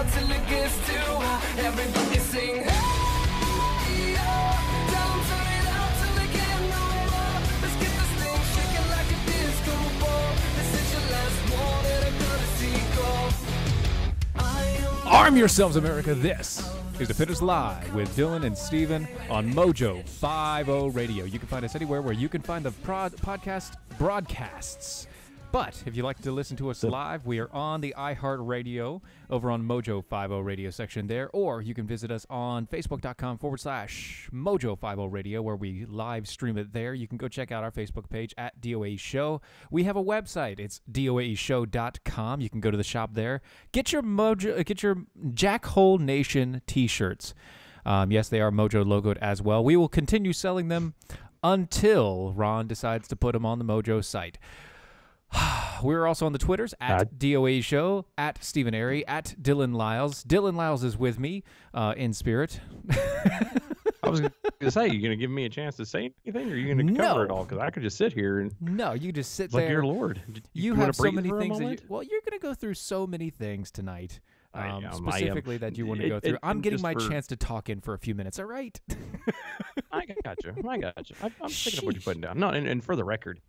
out till it gets too hot. Everybody sing, hey, yo. Tell 'em turn it out till they can't no more. Let's get this thing shaking like a disco ball. This is your last one and a courtesy call. Arm yourselves, America. This is The Fitness Live with Dylan and Steven on Mojo 50 Radio. You can find us anywhere where you can find the podcast broadcasts. But if you'd like to listen to us live, we are on the iHeartRadio over on Mojo 50 Radio section there, or you can visit us on Facebook.com/Mojo 50 Radio, where we live stream it there. You can go check out our Facebook page at DOA Show. We have a website. It's DOAShow.com. You can go to the shop there. Get your Jackhole Nation t-shirts. Yes, they are Mojo logoed as well. We will continue selling them until Ron decides to put them on the Mojo site. We're also on the Twitters at DOA Show, at Steven Airey, at Dylan Lyles. Dylan Lyles is with me in spirit. I was going to say, you going to give me a chance to say anything, or are you going to cover it all? Because I could just sit here and... No, you just sit like, there. dear Lord. You have so many things. Well, you're going to go through so many things tonight, specifically that you want to go through. I'm getting my chance to talk in for a few minutes, all right? I got you. I'm picking up what you're putting down. No, and for the record,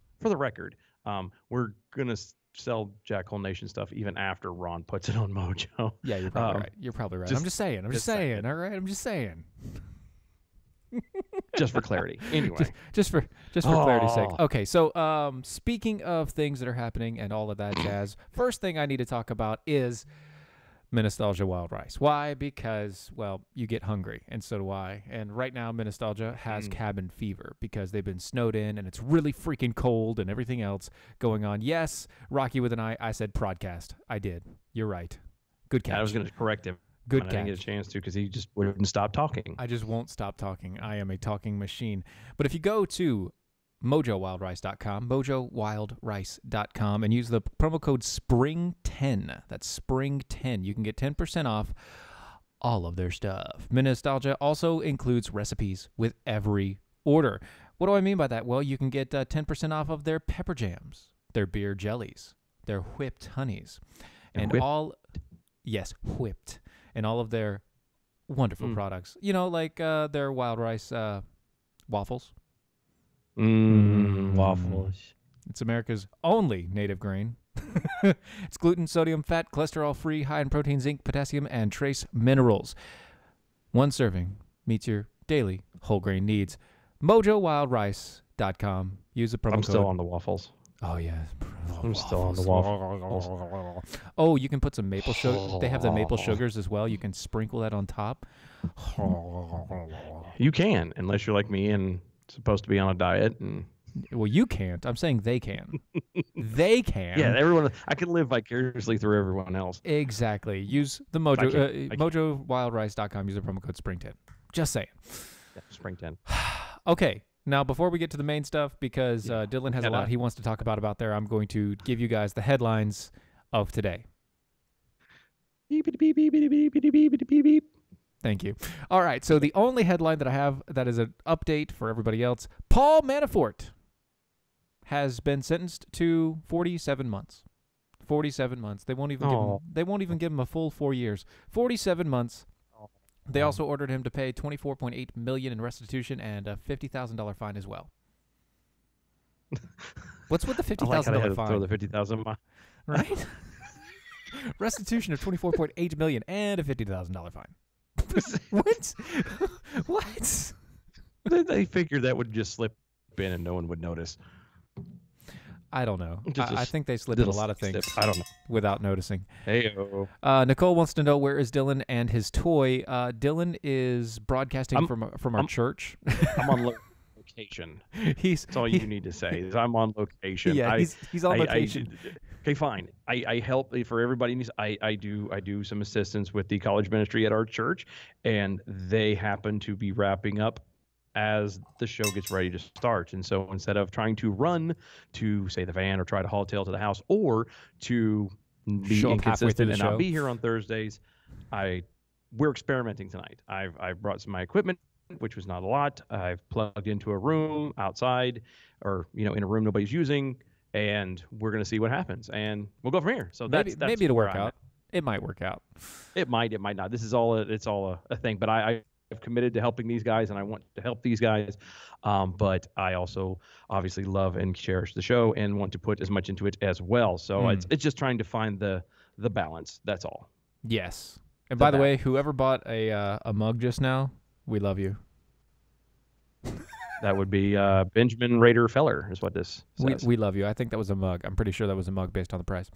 we're going to sell Jackhole Nation stuff even after Ron puts it on Mojo. Yeah, you're probably right. You're probably right. I'm just saying. All right? I'm just saying. Just for clarity. Anyway. Just for clarity's sake. Okay, so speaking of things that are happening and all of that jazz, first thing I need to talk about is Nostalgia Wild Rice. Why? Because, well, you get hungry, and so do I. And right now, Nostalgia has cabin fever because they've been snowed in, and it's really freaking cold and everything else going on. Yes, Rocky with an I said prodcast. I did. You're right. Good catch. I was going to correct him. Good catch. I didn't get a chance to because he just wouldn't stop talking. I just won't stop talking. I am a talking machine. But if you go to mojowildrice.com, and use the promo code SPRING10. That's SPRING10. You can get 10% off all of their stuff. Nostalgia also includes recipes with every order. What do I mean by that? Well, you can get 10% off of their pepper jams, their beer jellies, their whipped honeys, and whipped, and all of their wonderful products. You know, like their wild rice waffles. Waffles. It's America's only native grain. It's gluten, sodium, fat, cholesterol-free, high in protein, zinc, potassium, and trace minerals. One serving meets your daily whole grain needs. MojoWildRice.com. Use the promo code. I'm still on the waffles. Oh, yeah. I'm still on the waffles. Oh, you can put some maple sugar. They have the maple sugars as well. You can sprinkle that on top. You can, unless you're like me and supposed to be on a diet. And well, you can't. I'm saying they can. They can. Yeah, everyone. I can live vicariously through everyone else. Exactly. Use the MojoWildRice.com. Use the promo code SPRING10. Just saying. Yeah, SPRING10. Okay. Now, before we get to the main stuff, because Dylan has a lot he wants to talk about there, I'm going to give you guys the headlines of today. Beep, beep, beep, beep, beep, beep, beep, beep, beep. Thank you. All right, so the only headline that I have that is an update for everybody else, Paul Manafort has been sentenced to 47 months. 47 months. They won't even give him a full 4 years. 47 months. They also ordered him to pay $24.8 million in restitution and a $50,000 fine as well. What's with the $50,000 fine? Throw the $50,000 right? Restitution of $24.8 million and a $50,000 fine. What? What? They figured that would just slip in and no one would notice. I don't know. I think they slid in a lot of things. I don't know. Without noticing. Hey-o. Nicole wants to know, where is Dylan and his toy? Dylan is broadcasting from our church. I'm on location. That's all you need to say. Is I'm on location. Yeah, he's on location. Okay, fine. I help for everybody. I do some assistance with the college ministry at our church, and they happen to be wrapping up as the show gets ready to start. And so instead of trying to run to, say, the van or try to haul tail to the house or to be inconsistent and not be here on Thursdays, we're experimenting tonight. I've brought some of my equipment, which was not a lot. I've plugged into a room outside or, in a room nobody's using, and we're going to see what happens. And we'll go from here. So maybe it'll work out. It might work out. It might not. This is all it's all a thing. But I've committed to helping these guys, and I want to help these guys. But I also obviously love and cherish the show and want to put as much into it as well. So it's just trying to find the balance. That's all. Yes. And by the way, whoever bought a mug just now, we love you. That would be Benjamin Rader Feller is what this says. We love you. I think that was a mug. I'm pretty sure that was a mug based on the price.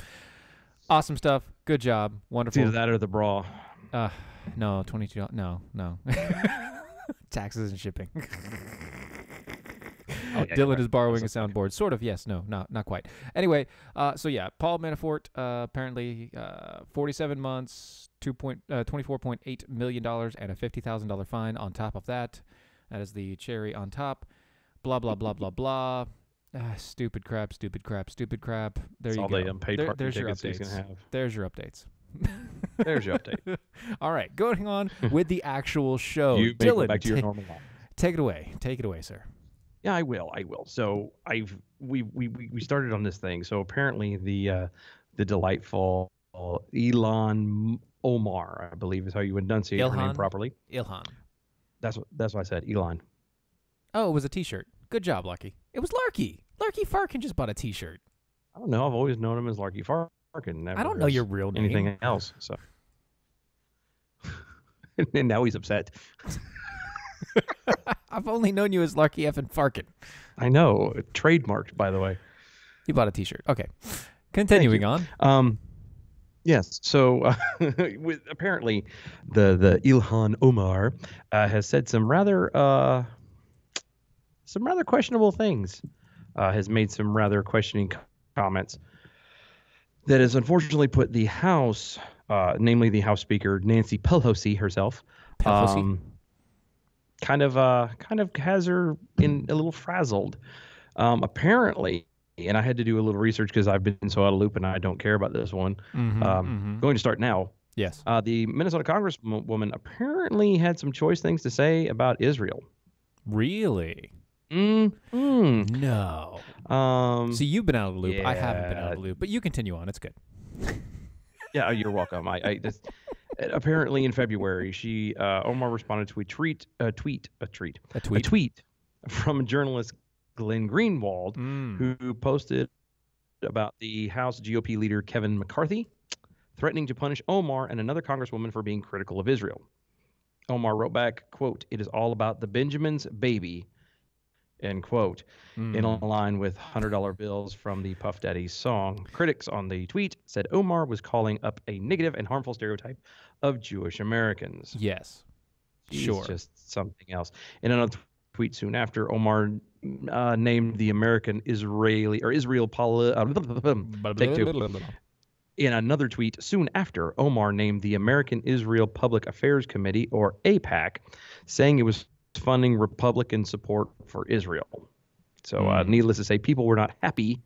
Awesome stuff. Good job. Wonderful. It's either that or the bra. No, $22. No. Taxes and shipping. Dylan is borrowing a soundboard. Sort of, yes. No, not quite. Anyway, so yeah, Paul Manafort, apparently 47 months, $24.8 million, and a $50,000 fine on top of that. That is the cherry on top. Blah, blah, blah, blah, blah. Stupid crap. There That's you all go. the unpaid parking There's your tickets he's updates. going to have. There's your updates. There's your update. All right, going on with the actual show. You may Dylan, go back to your normal life. take it away. Take it away, sir. Yeah, I will. So we started on this thing. So apparently the delightful Elon Omar, I believe is how you enunciate her name properly. Ilhan. That's what I said. Elon. Oh, it was a T-shirt. Good job, Lucky. It was Larky. Larky Farkin just bought a T-shirt. I don't know. I've always known him as Larky Farkin. Never I don't know as your real name. anything else. So, and now he's upset. I've only known you as Larky F and Farkin. I know. Trademarked, by the way. You bought a T-shirt. Okay. Continuing on. Yes. So with apparently the Ilhan Omar has said some rather questionable things. Has made some rather questioning comments that has unfortunately put the House, namely the House Speaker Nancy Pelosi herself, kind of has her in a little frazzled. Apparently. And I had to do a little research because I've been so out of loop and I don't care about this one. Going to start now. Yes. The Minnesota Congresswoman apparently had some choice things to say about Israel. Really? Mm-hmm. No. See, you've been out of the loop. I haven't been out of the loop, but you continue on. It's good. Yeah, you're welcome. Apparently in February, Omar responded to a tweet from journalist Glenn Greenwald, who posted about the House GOP leader Kevin McCarthy threatening to punish Omar and another congresswoman for being critical of Israel. Omar wrote back, quote, "It is all about the Benjamin's baby," end quote, in line with $100 bills from the Puff Daddy song. Critics on the tweet said Omar was calling up a negative and harmful stereotype of Jewish Americans. Yes. Sure. Just something else. In another tweet soon after, Omar named the American Israeli or Israel In another tweet soon after, Omar named the American Israel Public Affairs Committee, or AIPAC, saying it was funding Republican support for Israel. So needless to say, people were not happy.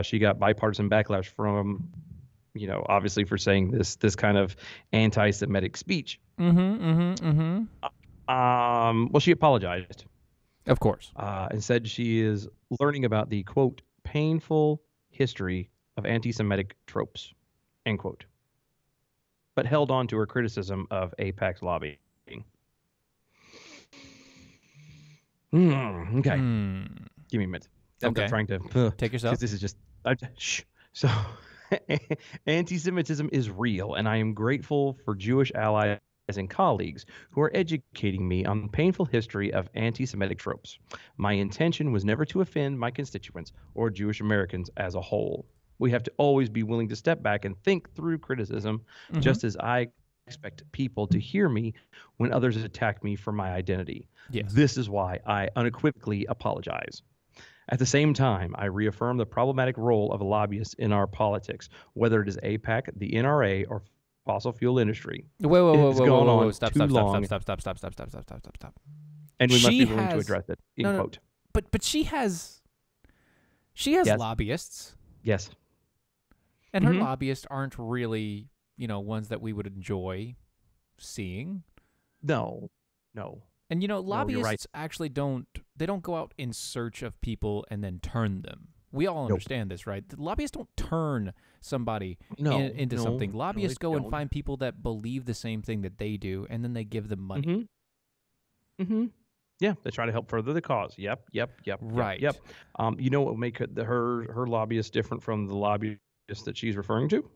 She got bipartisan backlash from, obviously for saying this kind of anti-Semitic speech. Well, she apologized. Of course. And said she is learning about the, quote, painful history of anti-Semitic tropes, end quote. But held on to her criticism of AIPAC's lobbying. Okay. Give me a minute. I'm trying to take yourself. This is just shh. So anti-Semitism is real, and I am grateful for Jewish allies and colleagues who are educating me on the painful history of anti-Semitic tropes. My intention was never to offend my constituents or Jewish Americans as a whole. We have to always be willing to step back and think through criticism, just as I expect people to hear me when others attack me for my identity. Yes. This is why I unequivocally apologize. At the same time, I reaffirm the problematic role of lobbyists in our politics, whether it is AIPAC, the NRA, or fossil fuel industry. Whoa. Stop. And we must be willing to address it. Quote. But she has lobbyists. Yes. And her lobbyists aren't really, ones that we would enjoy seeing. No. And lobbyists actually don't go out in search of people and then turn them. We all Nope. understand this, right? The lobbyists don't turn somebody No, into no, something. no, Lobbyists they go and don't. find people that believe the same thing that they do, and then they give them money. Mm-hmm. Yeah, they try to help further the cause. Yep. Right. You know what would make her lobbyist different from the lobbyist that she's referring to?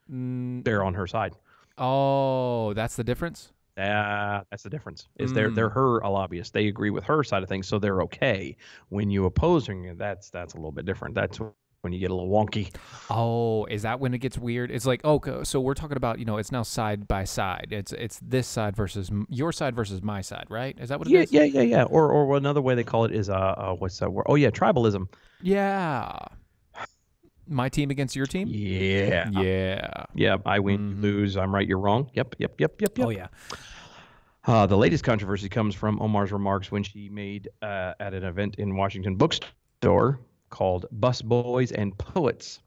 They're on her side. Oh, that's the difference? That's the difference. Is they're her a lobbyist. They agree with her side of things, so they're okay. When you opposing it, that's a little bit different. That's when you get a little wonky. Oh, is that when it gets weird? It's like, okay, so we're talking about, it's now side by side. It's this side versus your side versus my side, right? Is that what it is? Yeah. Or another way they call it is what's that word? Oh yeah, tribalism. Yeah. My team against your team? Yeah. Yeah. I win, you lose. I'm right, you're wrong. Yep. Oh, yeah. The latest controversy comes from Omar's remarks when she made at an event in Washington bookstore called Bus Boys and Poets.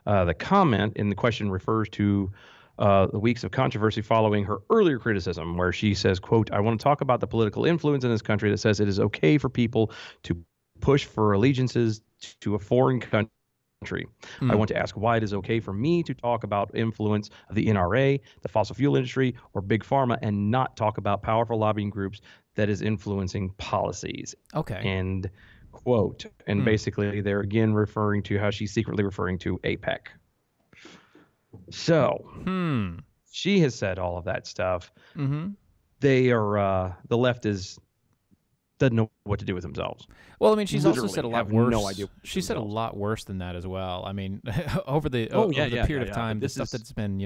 The comment in the question refers to the weeks of controversy following her earlier criticism, where she says, quote, I want to talk about the political influence in this country that says it is okay for people to push for allegiances to a foreign country. I want to ask why it is okay for me to talk about influence of the NRA, the fossil fuel industry, or big pharma, and not talk about powerful lobbying groups that is influencing policies. Okay. And quote, and basically they're again referring to how she's secretly referring to APEC. So she has said all of that stuff. They are the left doesn't know what to do with themselves. Well, I mean, she's also Literally said a lot have worse. no idea what She said a themselves. lot worse than that as well. I mean, over the Yeah, period of time, the This stuff is- that's been,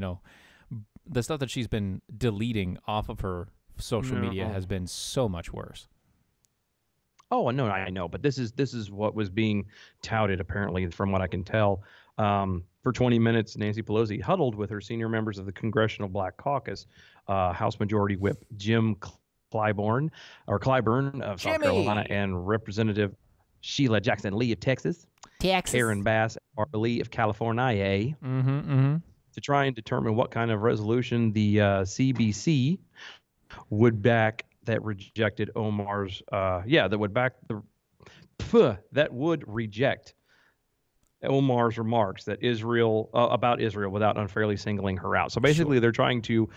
the stuff that she's been deleting off of her social media has been so much worse. Oh, no, I know, but this is what was being touted apparently, from what I can tell. For 20 minutes, Nancy Pelosi huddled with her senior members of the Congressional Black Caucus, House Majority Whip Jim Clyburn of South Carolina, and Representative Sheila Jackson Lee of Texas, Karen Bass Lee of California, to try and determine what kind of resolution the CBC would back that rejected Omar's that would reject Omar's remarks that about Israel without unfairly singling her out. So basically they're trying to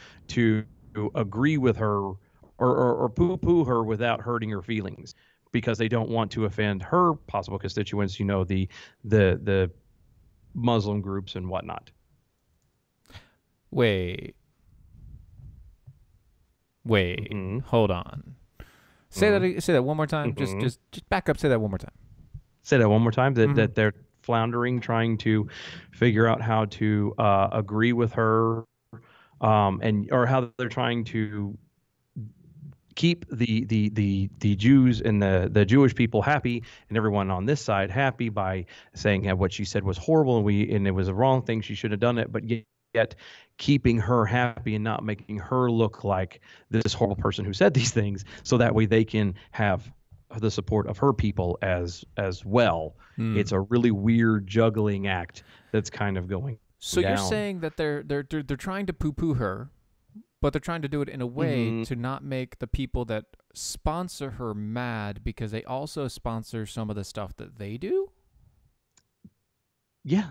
agree with her or poo-poo her without hurting her feelings, because they don't want to offend her possible constituents, the Muslim groups and whatnot. Wait, hold on. Say that one more time. Just back up. Say that one more time. Say that one more time. That they're floundering, trying to figure out how to agree with her, or how they're trying to keep the Jews and the Jewish people happy, and everyone on this side happy, by saying what she said was horrible and it was a wrong thing, she should have done it, but yet keeping her happy and not making her look like this horrible person who said these things, so that way they can have the support of her people as well. It's a really weird juggling act that's kind of going So down. you're saying that they're trying to poo-poo her, but they're trying to do it in a way to not make the people that sponsor her mad, because they also sponsor some of the stuff that they do? Yeah.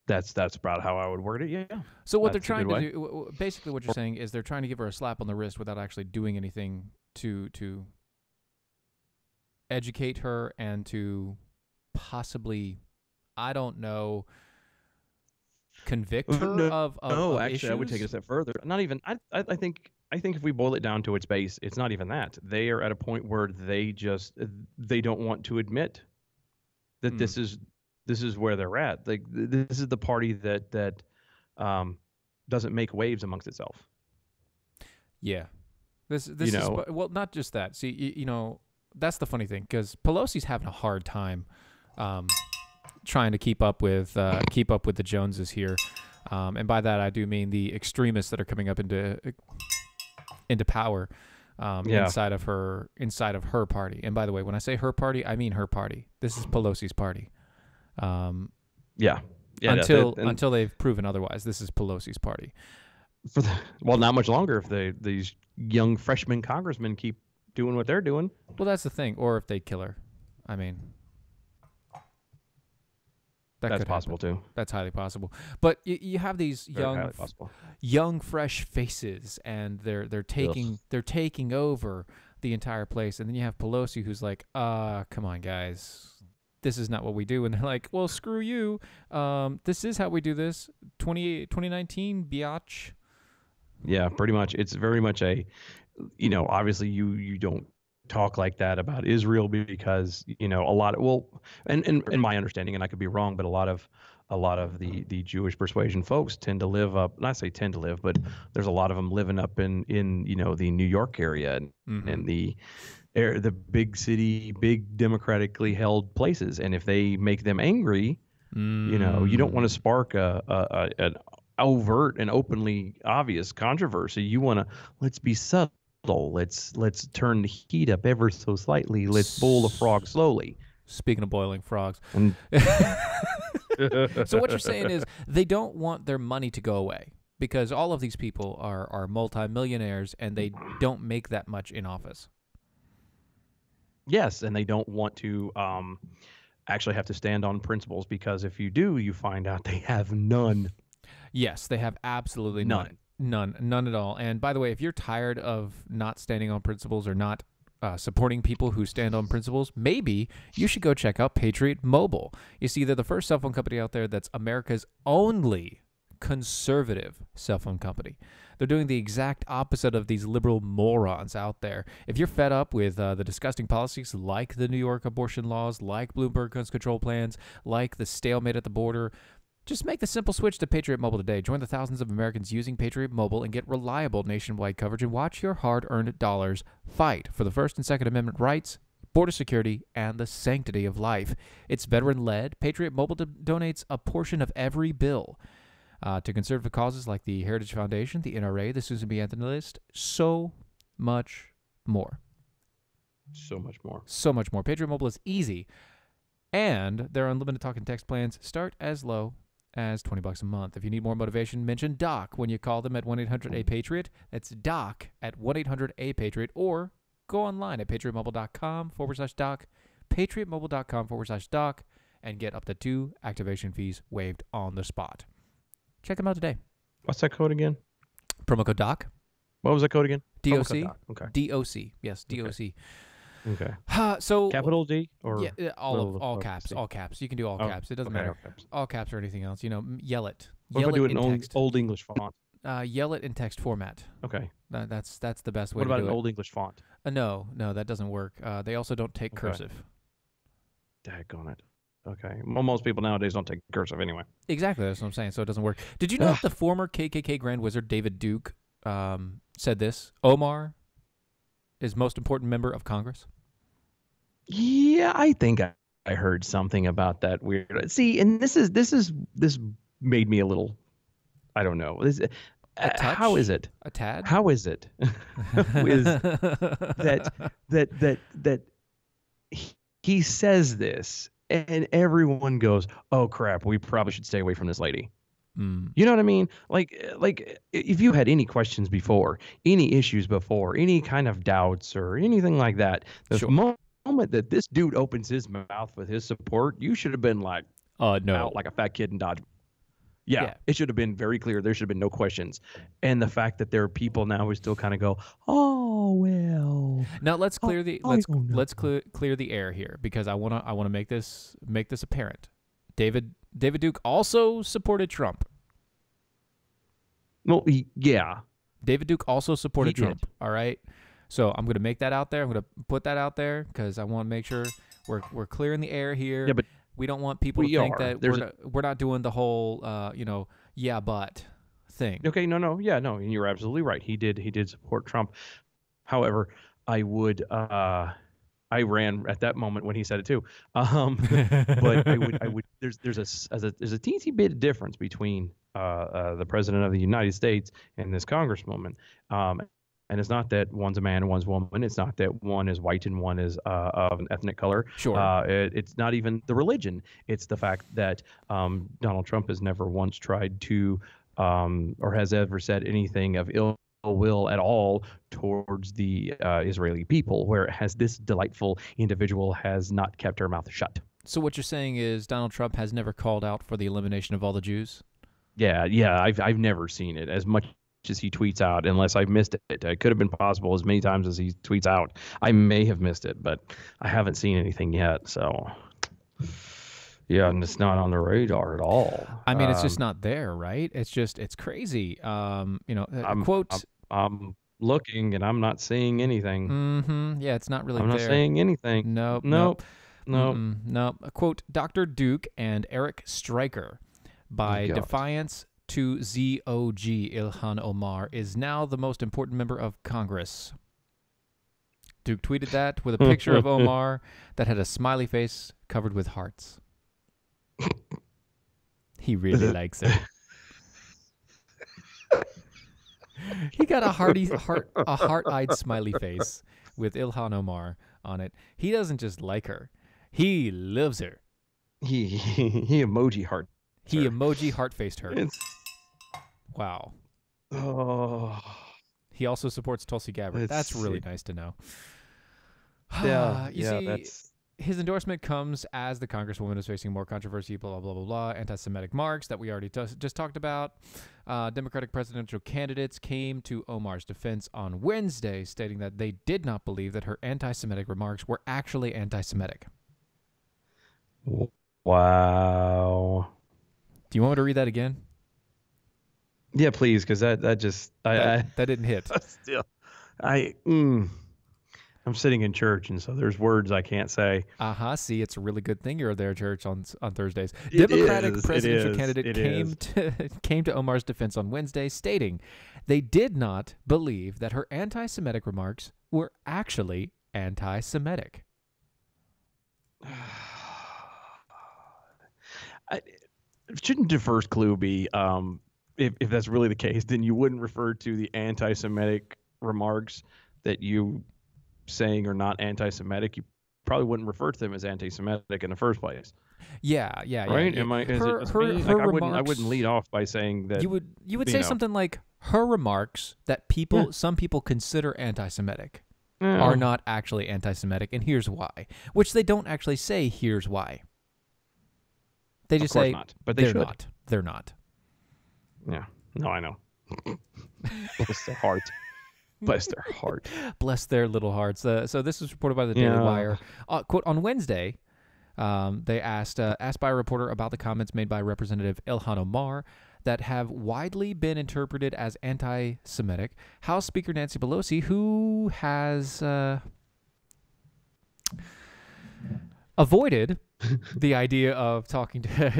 That's about how I would word it. Yeah. So what That's they're a trying good to do, basically what you're saying is they're trying to give her a slap on the wrist without actually doing anything to educate her and to possibly, I don't know, convict her of actually, issues? I would take it a step further. Not even. I think if we boil it down to its base, it's not even that. They are at a point where they don't want to admit that this is where they're at. Like, this is the party that doesn't make waves amongst itself. Yeah. This is, well, not just that. See, that's the funny thing, because Pelosi's having a hard time trying to keep up with the Joneses here, and by that I do mean the extremists that are coming up into power inside of her party. And by the way, when I say her party, I mean her party. This is Pelosi's party. Until they've proven otherwise, this is Pelosi's party. Not much longer if these young freshman congressmen keep doing what they're doing. Well, that's the thing. Or if they kill her. I mean, That That's could possible happen. too. That's highly possible. But you have these Very highly possible. young, fresh faces, and they're Ugh. taking over the entire place. And then you have Pelosi, who's like, come on, guys. This is not what we do. And they're like, well, screw you. This is how we do this. 2019, biatch. Yeah, pretty much. It's very much a, obviously you don't talk like that about Israel because, a lot of, well, and in my understanding, and I could be wrong, but a lot of the Jewish persuasion folks tend to live up, not say tend to live, but there's a lot of them living up in the New York area and the big city, big democratically held places. And if they make them angry, you don't want to spark an overt and openly obvious controversy. You want to, let's be subtle. Let's turn the heat up ever so slightly. Let's boil the frog slowly. Speaking of boiling frogs. And So what you're saying is they don't want their money to go away because all of these people are multimillionaires and they don't make that much in office. yes, and they don't want to actually have to stand on principles because if you do, you find out they have none. Yes, they have absolutely none. None at all. And by the way, if you're tired of not standing on principles or not supporting people who stand on principles, maybe you should go check out Patriot Mobile. You see, they're the first cell phone company out there that's America's only conservative cell phone company. They're doing the exact opposite of these liberal morons out there. If you're fed up with the disgusting policies like the New York abortion laws, like Bloomberg gun control plans, like the stalemate at the border, just make the simple switch to Patriot Mobile today. Join the thousands of Americans using Patriot Mobile and get reliable nationwide coverage and watch your hard-earned dollars fight for the First and Second Amendment rights, border security, and the sanctity of life. It's veteran-led. Patriot Mobile donates a portion of every bill to conservative causes like the Heritage Foundation, the NRA, the Susan B. Anthony List, so much more. So much more. So much more. Patriot Mobile is easy, and their unlimited talk and text plans start as low as $20 a month. If you need more motivation, mention Doc when you call them at 1-800-A-PATRIOT. That's Doc at 1-800-A-PATRIOT, or go online at patriotmobile.com/doc, patriotmobile.com/doc, and get up to 2 activation fees waived on the spot. Check them out today. What's that code again? Promo code DOC. What was that code again? Promo DOC. code Doc. Okay. DOC. Yes, DOC. Okay. So Capital D or yeah, all caps, C? all caps. You can do all caps. It doesn't okay, matter. all caps. All caps or anything else. Yell it. What Yell if I do it it in in text. old English font? Yell it in text format. Okay. That's the best way What to about do an it. old English font? No, that doesn't work. They also don't take Okay. cursive. Daggone it. Okay. Well, most people nowadays don't take cursive anyway. Exactly, that's what I'm saying. So it doesn't work. Did you know that the former KKK Grand Wizard David Duke said this? Omar is most important member of Congress. Yeah, I think I heard something about that weird. See, and this made me a little. I don't know. How is it? A tad? How is it? Is that he says this and everyone goes, "Oh crap, we probably should stay away from this lady." You know what I mean? Like if you had any questions before, any issues before, any kind of doubts or anything like that, the moment that this dude opens his mouth with his support, you should have been like, no, out like a fat kid in Dodge. Yeah, it should have been very clear. There should have been no questions. And the fact that there are people now who still kind of go, "Oh well." Now let's clear let's clear the air here because I wanna make this apparent. David Duke also supported Trump. Well, yeah. David Duke also supported He did. Trump. All right, so I'm gonna make that out there. I'm gonna put that out there because I want to make sure we're clearing the air here. Yeah, but we don't want people to think that we're not doing the whole yeah but thing. Okay, no, yeah, no, and you're absolutely right. He did support Trump. However, I ran at that moment when he said it too. But I would. There's a teensy bit of difference between the president of the United States and this congresswoman. And it's not that one's a man and one's a woman. It's not that one is white and one is of an ethnic color. Sure. It's not even the religion. It's the fact that Donald Trump has never once tried to or has ever said anything of ill will at all towards the Israeli people, whereas this delightful individual has not kept her mouth shut. So what you're saying is Donald Trump has never called out for the elimination of all the Jews? Yeah, I've never seen it as much as he tweets out, unless I've missed it. It could have been possible as many times as he tweets out. I may have missed it, but I haven't seen anything yet. So, yeah, and it's not on the radar at all. I mean, it's just not there, right? It's crazy. Quote. I'm looking and I'm not seeing anything. Mm-hmm. Yeah, it's not really I'm there. not seeing anything. Nope. Quote, Dr. Duke and Eric Stryker, by defiance to ZOG Ilhan Omar, is now the most important member of Congress. Duke tweeted that with a picture of Omar that had a smiley face covered with hearts. He really likes it. He got a heart-eyed smiley face with Ilhan Omar on it. He doesn't just like her. He loves her. He emoji heart. He emoji heart-faced her. Wow. Oh. He also supports Tulsi Gabbard. That's really nice to know. Yeah, See, his endorsement comes as the Congresswoman is facing more controversy, blah, blah, blah, blah, anti-Semitic marks that we already just talked about. Democratic presidential candidates came to Omar's defense on Wednesday, stating that they did not believe that her anti-Semitic remarks were actually anti-Semitic. Wow. Do you want me to read that again? Yeah, please, because that didn't hit. Still, I'm sitting in church, and so there's words I can't say. See, it's a really good thing you're there, church, on Thursdays. It Democratic is, presidential it is, candidate it came to Omar's defense on Wednesday, stating they did not believe that her anti-Semitic remarks were actually anti-Semitic. Shouldn't the first clue be, if that's really the case, then you wouldn't refer to the anti-Semitic remarks that you saying are not anti-Semitic. You probably wouldn't refer to them as anti-Semitic in the first place. Yeah. Right? Yeah. I wouldn't lead off by saying that. You would say something like her remarks that some people consider anti-Semitic are not actually anti-Semitic, and here's why. Which they don't actually say. Here's why. They just say not, but they're not. They're not. Yeah. No, I know. Bless their heart. Bless their heart. Bless their little hearts. So this was reported by the Daily Wire. Quote, on Wednesday, they asked by a reporter about the comments made by Representative Ilhan Omar that have widely been interpreted as anti-Semitic. House Speaker Nancy Pelosi, who has avoided the idea of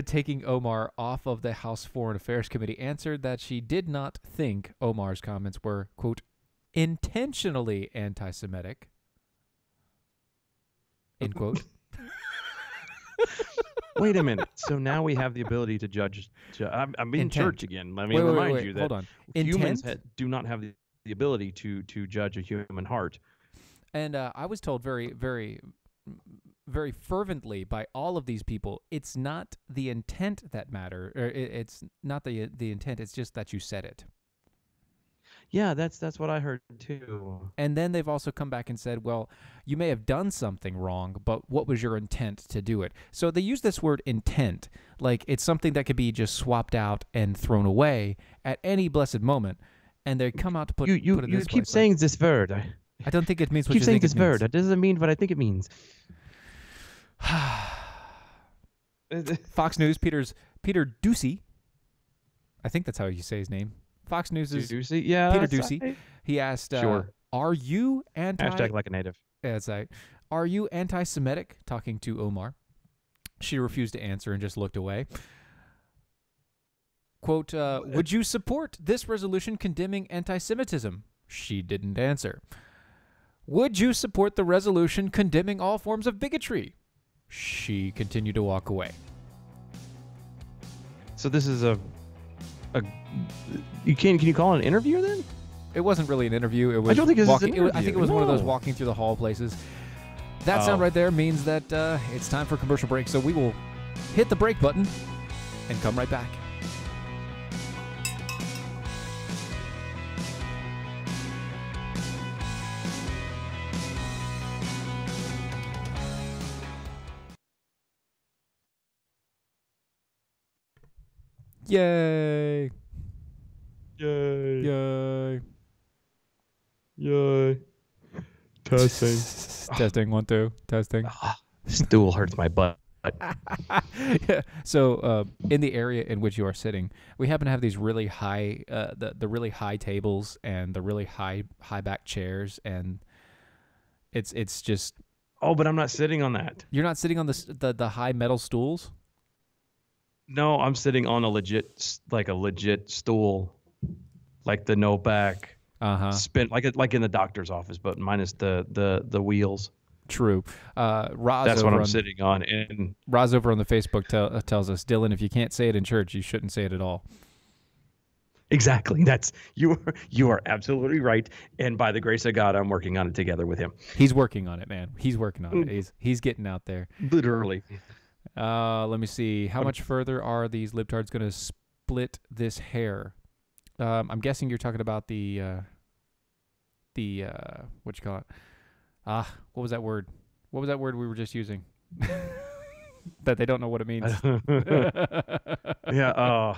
taking Omar off of the House Foreign Affairs Committee, answered that she did not think Omar's comments were, quote, intentionally anti-Semitic, end quote. Wait a minute. So now we have the ability to judge. I'm in Intent. church again. Let me remind you that hold on. humans do not have the ability to judge a human heart. And I was told very, very, very fervently by all of these people, it's not the intent that matters. It's not the intent. It's just that you said it. Yeah, that's what I heard too. And then they've also come back and said, well, you may have done something wrong, but what was your intent to do it? So they use this word intent, like it's something that could be just swapped out and thrown away at any blessed moment. And they come out to put it this way. You keep saying this word. I don't think it means what you you think think it it means. means. That doesn't mean what I think it means. Fox News, Peter Doocy. I think that's how you say his name. Fox News is Ducey? Yeah, Peter Doocy. He asked, sure. Are you Hashtag like a native. That's right. Are you anti-Semitic? Talking to Omar. She refused to answer and just looked away. Quote, would you support this resolution condemning anti-Semitism? She didn't answer. Would you support the resolution condemning all forms of bigotry? She continued to walk away. So this is can you call it an interview then? It wasn't really an interview. It was I don't think this is an I think it was one of those No. walking through the hall places. That sound right there means that it's time for a commercial break. So we will hit the break button and come right back. Yay! Yay! Yay! Yay! Testing. Testing 1 2 testing. Stool hurts my butt. Yeah. So in the area in which you are sitting, we happen to have these really high, the really high tables and the really high back chairs, and it's just. Oh, but I'm not sitting on that. You're not sitting on the high metal stools. No, I'm sitting on a legit stool, like the no back spin, like in the doctor's office, but minus the wheels. True. Roz That's what I'm sitting on. And Roz over on the Facebook tells us, Dylan, if you can't say it in church, you shouldn't say it at all. exactly, that's you are absolutely right. And by the grace of God, I'm working on it together with him. He's working on it, man. He's working on it. He's getting out there. Literally. Let me see. How much further are these libtards going to split this hair? I'm guessing you're talking about the what you call it? What was that word? What was that word we were just using? That they don't know what it means. Yeah.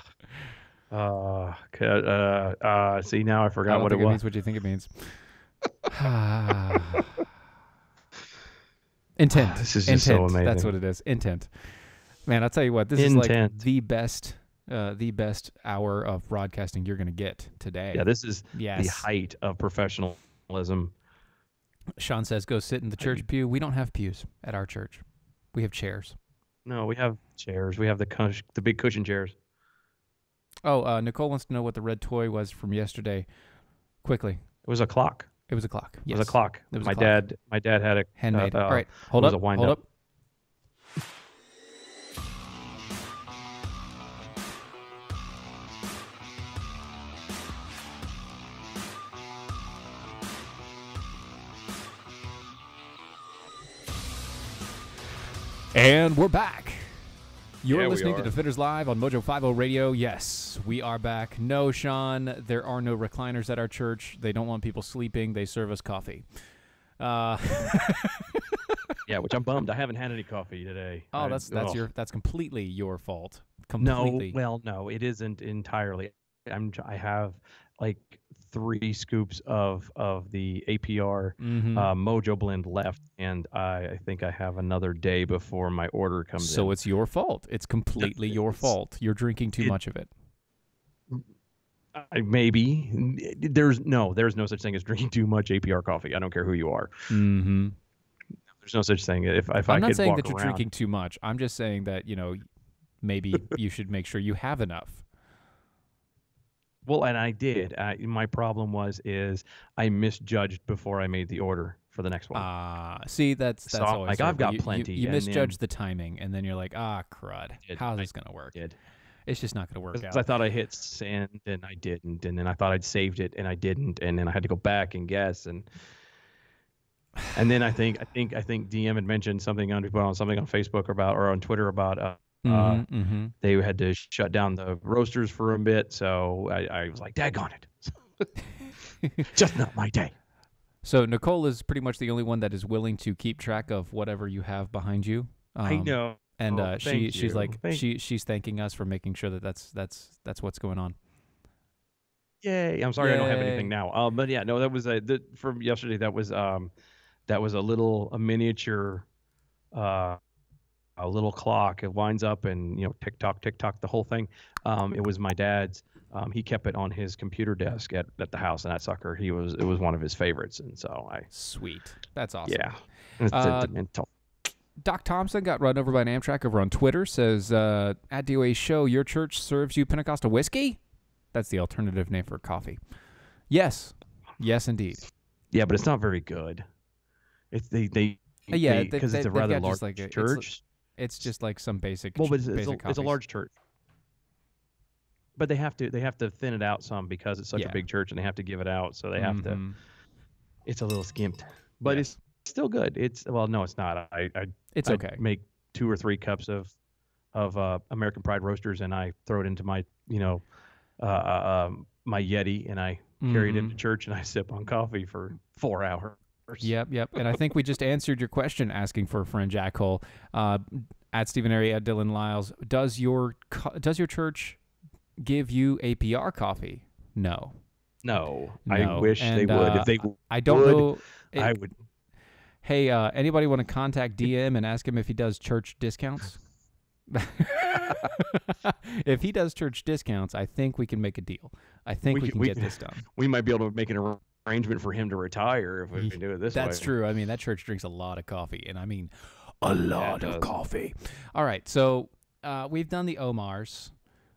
See, now I forgot what it was. Means what you think it means. Intent. This is just so amazing. That's what it is. Intent. Man, I'll tell you what. This is like the best hour of broadcasting you're going to get today. Yeah, this is the height of professionalism. Sean says, go sit in the church pew. We don't have pews at our church. We have chairs. No, we have chairs. We have the big cushion chairs. Oh, Nicole wants to know what the red toy was from yesterday. Quickly. It was a clock. It was a clock. Yes. It was a clock. My dad had a handmade. All right, hold up. Hold up. And we're back. You're listening to Defenders Live on Mojo 50 Radio. Yes, we are back. No, Sean, there are no recliners at our church. They don't want people sleeping. They serve us coffee. Yeah, which I'm bummed. I haven't had any coffee today. Oh, that's completely your fault. Completely. No, it isn't entirely. I have like 3 scoops of the APR Mojo blend left, and I think I have another day before my order comes in. So it's your fault. It's completely your fault. You're drinking too much of it. Maybe there's no such thing as drinking too much APR coffee. I don't care who you are. Mm-hmm. There's no such thing. I'm not saying that you're drinking too much. I'm just saying that maybe you should make sure you have enough. Well, and I did. My problem is I misjudged before I made the order for the next one. See, that's always like I've got plenty. You misjudged the timing, and then you're like, crud. How's this gonna work? It's just not gonna work out. I thought I hit send, and I didn't, and then I thought I'd saved it, and I didn't, and then I had to go back and guess, and then I think DM had mentioned something on Facebook or on Twitter about. They had to shut down the roasters for a bit, so I was like, daggone it. Just not my day. So Nicole is pretty much the only one that is willing to keep track of whatever you have behind you. I know. And she's like, she's thanking us for making sure that's what's going on. Yay. I'm sorry I don't have anything now. But yeah, no, that was from yesterday. That was a miniature a little clock. It winds up and tick tock the whole thing. It was my dad's. He kept it on his computer desk at the house, and that sucker, it was one of his favorites, and so sweet. That's awesome. Yeah. It's sentimental. Doc Thompson got run over by an Amtrak over on Twitter. Says at DOA show, your church serves you Pentecostal whiskey. That's the alternative name for coffee. Yes indeed. Yeah, but it's not very good. It's because it's a rather large church. It's just like some basic. Well, but it's a large church. But they have to thin it out some because it's such a big church, and they have to give it out, so they have to. It's a little skimped, but it's still good. No, it's not. It's okay. Make 2 or 3 cups of American Pride roasters, and I throw it into my my Yeti, and I carry it into church, and I sip on coffee for 4 hours. Yep. And I think we just answered your question asking for a friend Jack Hole. At Steven Airey, at Dylan Lyles. Does your church give you a PR coffee? No. No. No. I wish they And, would. If they I don't would, know. I would. Hey, anybody want to contact DM and ask him if he does church discounts? If he does church discounts, I think we can make a deal. I think we can get this done. We might be able to make an arrangement for him to retire if we can do it this way. That's true. I mean, that church drinks a lot of coffee, and I mean a lot of coffee. All right, so we've done the Omars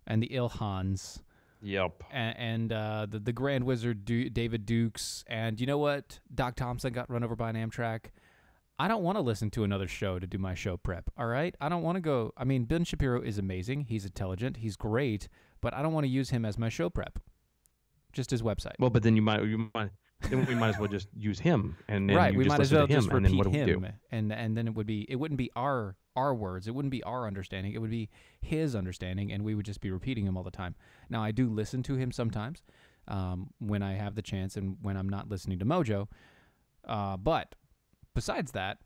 and the Ilhans. Yep. And the Grand Wizard David Dukes, and you know what? Doc Thompson got run over by an Amtrak. I don't want to listen to another show to do my show prep, all right? I don't want to go. I mean, Ben Shapiro is amazing. He's intelligent. He's great, but I don't want to use him as my show prep. Just his website. Well, but then then we might as well just use him, and then right, you we just might as listen well to him, just and then repeat what do we do? him, and then it wouldn't be our words, it wouldn't be our understanding, it would be his understanding, and we would just be repeating him all the time. Now, I do listen to him sometimes when I have the chance and when I'm not listening to Mojo, but besides that,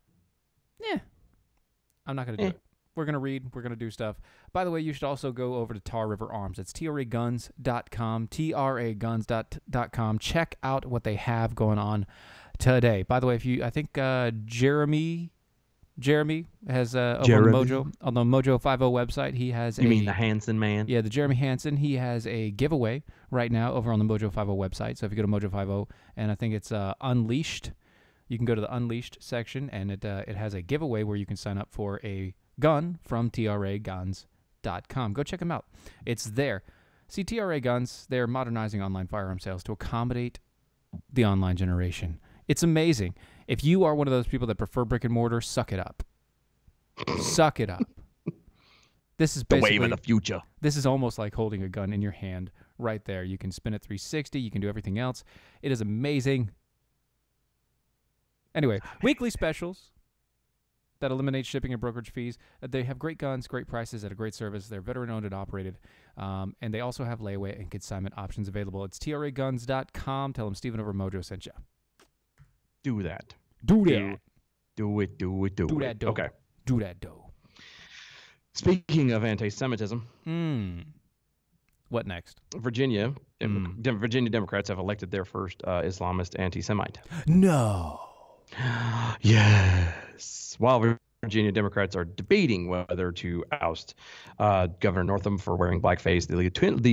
I'm not going to do it. We're going to read. We're going to do stuff. By the way, you should also go over to Tar River Arms. It's traguns.com, traguns.com. Check out what they have going on today. By the way, I think Jeremy has over on the Mojo 50 website, he has You mean the Hanson man? Yeah, the Jeremy Hansen. He has a giveaway right now over on the Mojo 50 website. So if you go to Mojo 50, and I think it's Unleashed, you can go to the Unleashed section, and it has a giveaway where you can sign up for a gun from traguns.com. Go check them out. It's there. See, TRA Guns, they're modernizing online firearm sales to accommodate the online generation. It's amazing. If you are one of those people that prefer brick and mortar, suck it up. Suck it up. This is basically the wave of the future. This is almost like holding a gun in your hand right there. You can spin it 360. You can do everything else. It is amazing. Anyway, weekly specials that eliminate shipping and brokerage fees. They have great guns, great prices, at a great service. They're veteran-owned and operated. And they also have layaway and consignment options available. It's traguns.com. Tell them Steven over Mojo sent you. Do that. Do that. Do it. Do that dough. Okay. Do that dough. Speaking of anti-Semitism, what next? Virginia Democrats have elected their first Islamist anti-Semite. No. Yes. While Virginia Democrats are debating whether to oust Governor Northam for wearing blackface, the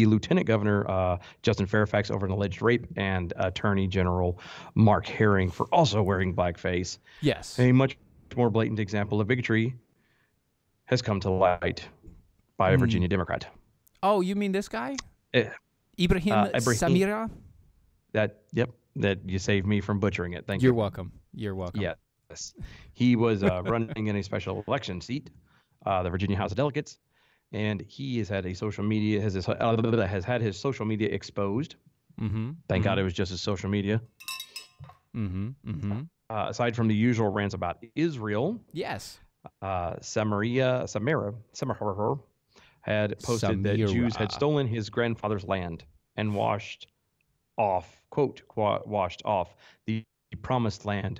Lieutenant Governor Justin Fairfax over an alleged rape, and Attorney General Mark Herring for also wearing blackface. Yes. A much more blatant example of bigotry has come to light by a Virginia Democrat. Oh, you mean this guy? Ibrahim Samira? That you saved me from butchering it. Thank you. You're welcome. You're welcome. Yes. He was running in a special election seat, the Virginia House of Delegates, and he has had has had his social media exposed. Thank God it was just his social media. Aside from the usual rants about Israel, yes, Samira had posted that Jews had stolen his grandfather's land and washed off the promised land.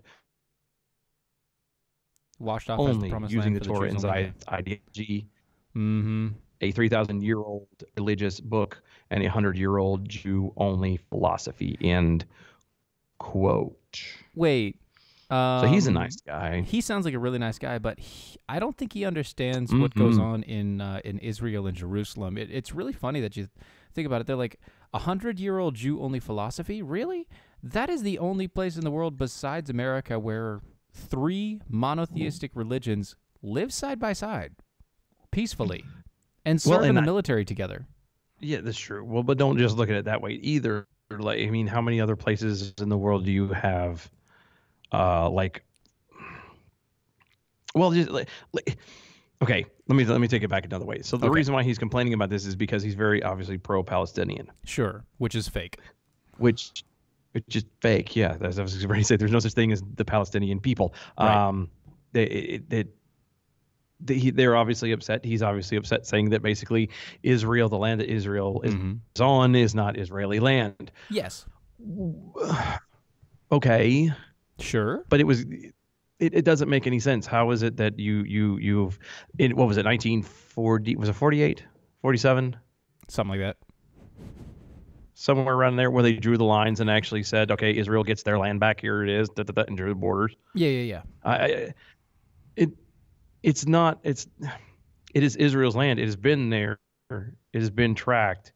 Washed off only as the promised using land the for Torah Jews and only. ideology, a 3,000-year-old religious book, and a 100-year-old Jew-only philosophy. End quote. Wait. So he's a nice guy. He sounds like a really nice guy, but I don't think he understands what goes on in Israel and Jerusalem. It's really funny that you think about it. They're like 100-year-old Jew-only philosophy? Really? That is the only place in the world besides America where 3 monotheistic religions live side by side peacefully and serve in the military together. Yeah, that's true. Well, but don't just look at it that way either. Like, I mean, how many other places in the world do you have okay, let me take it back another way. So the reason why he's complaining about this is because he's very obviously pro-Palestinian. Sure, which is fake. Which is fake. Yeah, as I was ready to say, there's no such thing as the Palestinian people. Right. They're obviously upset. He's obviously upset, saying that basically Israel, the land that Israel is on, is not Israeli land. Yes. Okay. Sure. But it doesn't make any sense. How is it that you've what was it, 1940, was it 48, 47? Something like that. somewhere around there where they drew the lines and actually said, okay, Israel gets their land back. Here it is, and drew the borders. Yeah. It's not. It is Israel's land. It has been there. It has been tracked,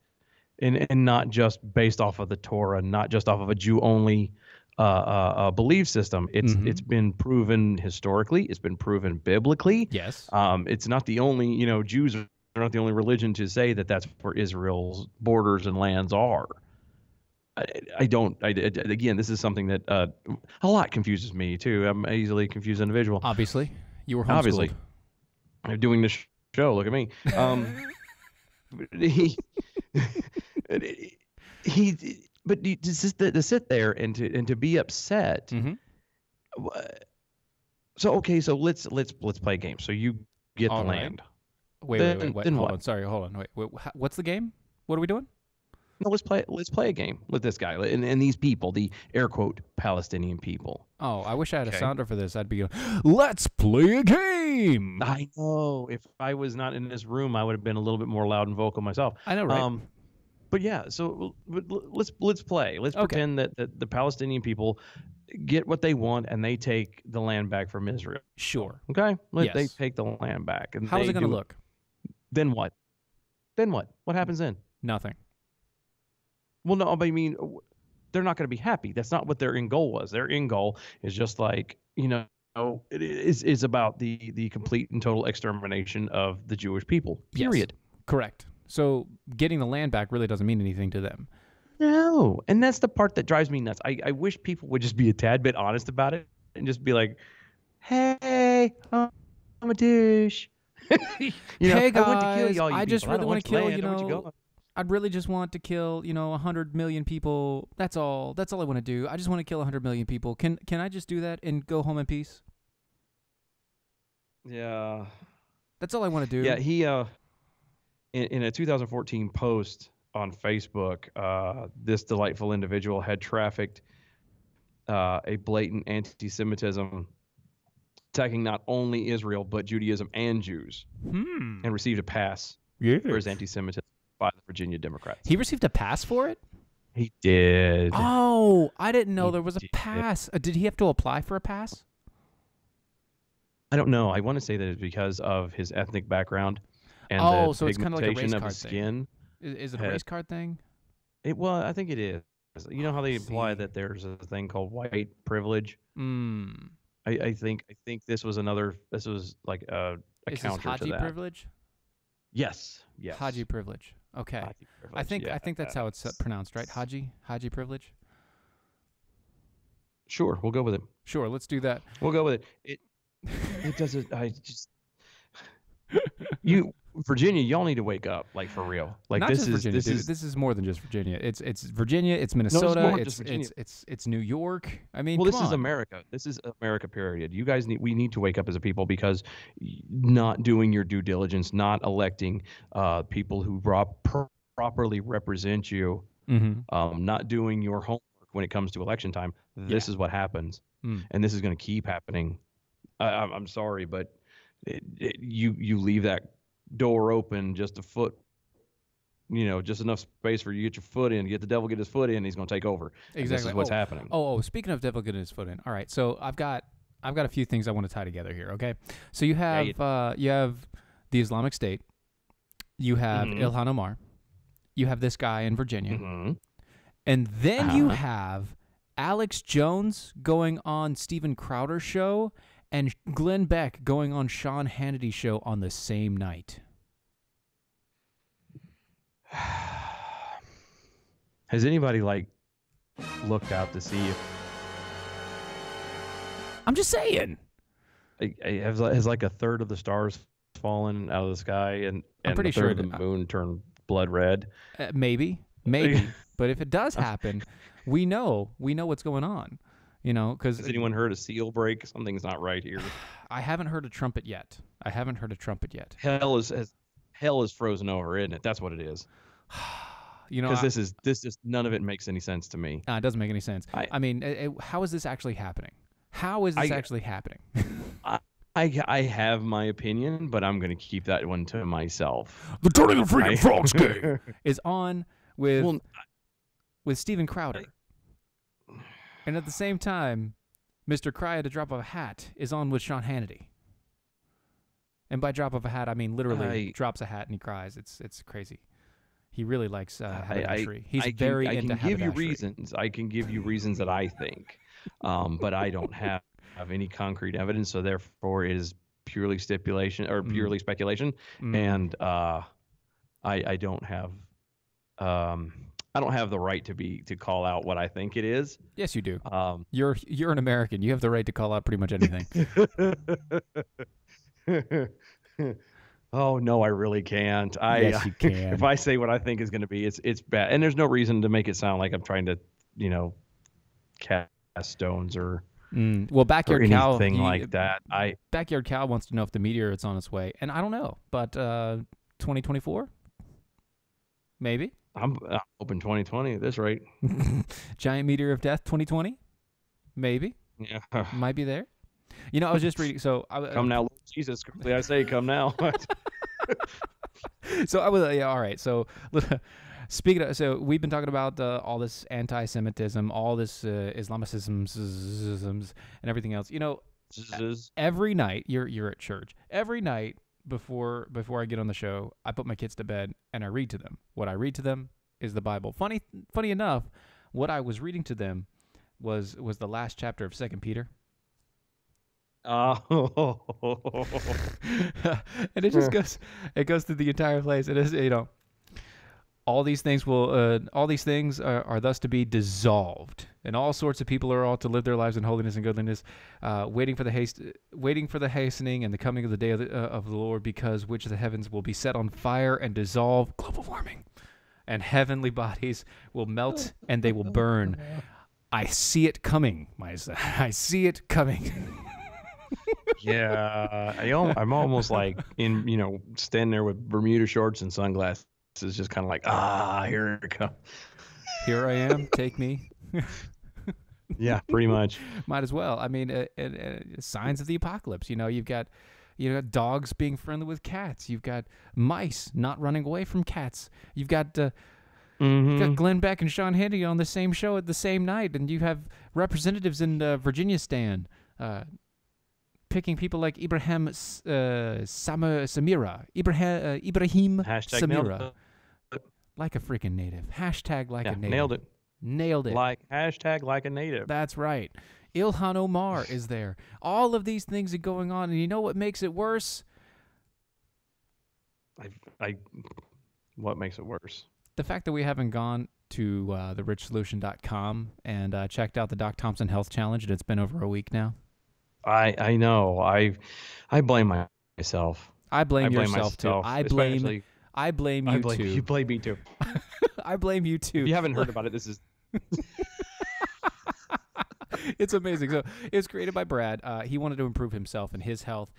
and not just based off of the Torah, not just off of a Jew only belief system. It's been proven historically. It's been proven biblically. Yes. It's not the only, Jews are not the only religion to say that that's where Israel's borders and lands are. Again, this is something that a lot confuses me too. I'm an easily confused individual. Obviously, you were homeschooled. Obviously, I'm doing this show. Look at me. But to sit there and to be upset. So let's play a game. So you get the land. Wait. Hold on. Sorry, hold on. Wait. What's the game? What are we doing? No, let's play a game with this guy and these people, the air quote Palestinian people. Oh, I wish I had a sounder for this. I'd be going, let's play a game. I know. If I was not in this room, I would have been a little bit more loud and vocal myself. I know, right? But yeah, so let's play. Let's pretend that the Palestinian people get what they want and they take the land back from Israel. Sure. Okay? They take the land back. And how is it going to look? Then what? What happens then? Nothing. Well, no, but I mean, they're not going to be happy. That's not what their end goal was. Their end goal is just like, it is about the complete and total extermination of the Jewish people. Period. Yes. Correct. So getting the land back really doesn't mean anything to them. No. And that's the part that drives me nuts. I wish people would just be a tad bit honest about it and just be like, hey, I'm a douche. Hey, guys, I want to kill y'all, I just really want to kill, I'd really just want to kill, 100 million people. That's all. That's all I want to do. I just want to kill 100 million people. Can I just do that and go home in peace? Yeah. That's all I want to do. Yeah, he in a 2014 post on Facebook, this delightful individual had trafficked a blatant anti-Semitism attacking not only Israel but Judaism and Jews, and received a pass for his anti-Semitism by the Virginia Democrats. He received a pass for it? He did. Oh, I didn't know there was a pass. Did he have to apply for a pass? I don't know. I want to say that it's because of his ethnic background and the so it's kind of like a race of card his skin. Thing. Is it a race card thing? Well, I think it is. You know how they imply that there's a thing called white privilege? I think this was like a counter to Haji that. Privilege? Yes. Haji privilege. Okay. Haji privilege, I think that's how it's pronounced, right? Haji privilege. Sure, we'll go with it. Sure, let's do that. We'll go with it. It doesn't. Virginia, y'all need to wake up, like for real. Like Not this just is Virginia, this is more than just Virginia. It's Virginia, it's Minnesota, it's New York. I mean, well, this is America. This is America. Period. You guys we need to wake up as a people because not doing your due diligence, not electing people who properly represent you, not doing your homework when it comes to election time. This is what happens, and this is going to keep happening. I'm sorry, but you leave that door open just a foot, just enough space for you to get your foot in, get the devil get his foot in, he's going to take over. Exactly. And this is what's happening. Speaking of devil getting his foot in. All right. So I've got a few things I want to tie together here. Okay. So you have you have the Islamic State, you have Ilhan Omar, you have this guy in Virginia, and then you have Alex Jones going on Steven Crowder's show and Glenn Beck going on Sean Hannity's show on the same night. Has anybody looked out to see if? I'm just saying. Has like a third of the stars fallen out of the sky and I'm pretty a third sure of the moon turned blood red? Maybe. But if it does happen, we know what's going on. Because has anyone heard a seal break? Something's not right here. I haven't heard a trumpet yet. Hell is frozen over, isn't it? That's what it is. Because this is none of it makes any sense to me. It doesn't make any sense. I mean, how is this actually happening? Actually happening? I have my opinion, but I'm going to keep that one to myself. The Turning the Freaking Frogs game is on with. with Steven Crowder. And at the same time, Mr. Cry at a Drop of a Hat is on with Sean Hannity. And by drop of a hat, I mean literally drops a hat and he cries. It's crazy. He really likes haberdashery. He's very into haberdashery. I can give you reasons. I can give you reasons that I think, but I don't have any concrete evidence, so therefore it is purely stipulation or purely speculation. And I don't have the right to call out what I think it is. Yes, you do. You're an American. You have the right to call out pretty much anything. Oh no, I really can't. Yes, you can. If I say what I think is going to be, it's bad, and there's no reason to make it sound like I'm trying to, cast stones or Backyard Cow anything like that. Backyard Cow wants to know if the meteor is on its way, and I don't know, but 2024, maybe. I'm hoping 2020 at this rate. Giant meteor of death, 2020, maybe. Yeah, might be there. I was just reading. So come now, Lord Jesus. Quickly, I say, come now. So I was all right. So speaking of, so we've been talking about all this anti-Semitism, all this Islamicism, and everything else. Every night you're at church. Every night before I get on the show, I put my kids to bed and I read to them. What I read to them is the Bible. Funny enough, what I was reading to them was the last chapter of 2 Peter. Oh, and it just goes through the entire place. It is, all these things are thus to be dissolved, and all sorts of people are all to live their lives in holiness and godliness, waiting for the hastening and the coming of the day of the Lord, because which the heavens will be set on fire and dissolve, global warming, and heavenly bodies will melt and they will burn. I see it coming, Misa. I see it coming. Yeah, I'm almost like standing there with Bermuda shorts and sunglasses, just kind of like, here it comes. Here I am, take me. Yeah, pretty much. Might as well. I mean, signs of the apocalypse. You've got dogs being friendly with cats. You've got mice not running away from cats. You've got Glenn Beck and Sean Hannity on the same show at the same night, and you have representatives in Virginia stand picking people like Ibrahim Samira. Ibrahim Samira. Like a freaking native. Hashtag like a native. Nailed it. Like hashtag like a native. That's right. Ilhan Omar is there. All of these things are going on, and you know what makes it worse? What makes it worse? The fact that we haven't gone to therichsolution.com and checked out the Doc Thompson Health Challenge, and it's been over a week now. I know. I blame myself. I blame yourself too. I blame you too. You blame me too. I blame you too. If you haven't heard about it, this is. It's amazing. So it's created by Brad. He wanted to improve himself and his health.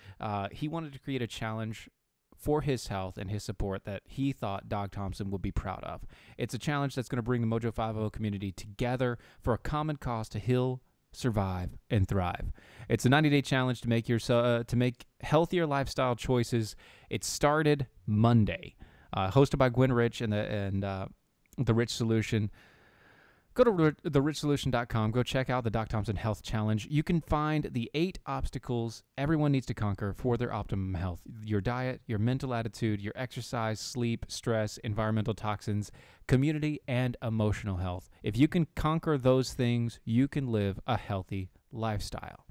He wanted to create a challenge for his health and his support that he thought Doc Thompson would be proud of. It's a challenge that's going to bring the Mojo 50 community together for a common cause to heal, survive, and thrive. It's a 90-day challenge to make healthier lifestyle choices. It started Monday. Hosted by Gwen Rich and the Rich Solution. Go to therichsolution.com. Go check out the Doc Thompson Health Challenge. You can find the 8 obstacles everyone needs to conquer for their optimum health. Your diet, your mental attitude, your exercise, sleep, stress, environmental toxins, community, and emotional health. If you can conquer those things, you can live a healthy lifestyle.